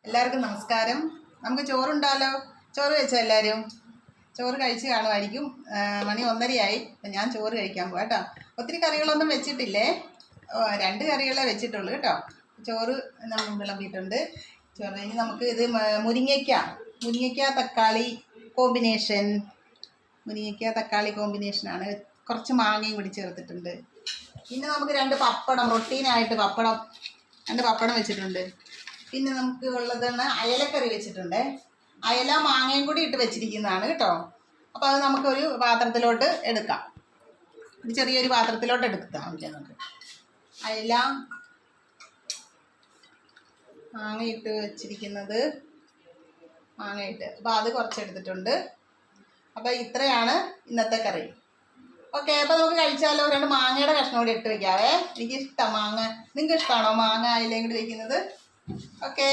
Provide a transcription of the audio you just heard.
എല്ലാവർക്കും നമസ്കാരം. നമുക്ക് ചോറുണ്ടാലോ? ചോറ് വെച്ചോ? എല്ലാവരും ചോറ് കഴിച്ച് കാണുമായിരിക്കും. മണി 1:30 ഞാൻ ചോറ് കഴിക്കാൻ പോകാം കേട്ടോ. ഒത്തിരി കറികളൊന്നും വെച്ചിട്ടില്ലേ, 2 കറികളെ വെച്ചിട്ടുള്ളൂ കേട്ടോ. ചോറ് നമ്മൾ വിളമ്പിയിട്ടുണ്ട്. ചോറ് കഴിഞ്ഞ് നമുക്ക് ഇത് മുരിങ്ങയ്ക്ക തക്കാളി കോമ്പിനേഷനാണ്. കുറച്ച് മാങ്ങയും കൂടി ചേർത്തിട്ടുണ്ട്. പിന്നെ നമുക്ക് 2 പപ്പടം, റൊട്ടീനായിട്ട് 2 പപ്പടം വെച്ചിട്ടുണ്ട്. പിന്നെ നമുക്ക് ഉള്ളതാണ് അയലക്കറി വെച്ചിട്ടുണ്ട്. അയല മാങ്ങയും കൂടി ഇട്ട് വെച്ചിരിക്കുന്നതാണ് കേട്ടോ. അപ്പോൾ അത് നമുക്കൊരു പാത്രത്തിലോട്ട് എടുക്കാം. ഒരു ചെറിയൊരു പാത്രത്തിലോട്ട് എടുക്കാം. നമുക്ക് അയല മാങ്ങയിട്ട് വെച്ചിരിക്കുന്നത്, മാങ്ങയിട്ട് അപ്പോൾ അത് കുറച്ചെടുത്തിട്ടുണ്ട്. അപ്പോൾ ഇത്രയാണ് ഇന്നത്തെ കറി. ഓക്കെ, അപ്പോൾ നമുക്ക് കഴിച്ചാലോ? 2 മാങ്ങയുടെ കഷ്ണം കൂടി ഇട്ട് വെക്കാവേ. എനിക്കിഷ്ടമാണ് മാങ്ങ. നിങ്ങൾക്ക് ഇഷ്ടമാണോ മാങ്ങ അയലയും കൂടി വയ്ക്കുന്നത്? ഓക്കെ.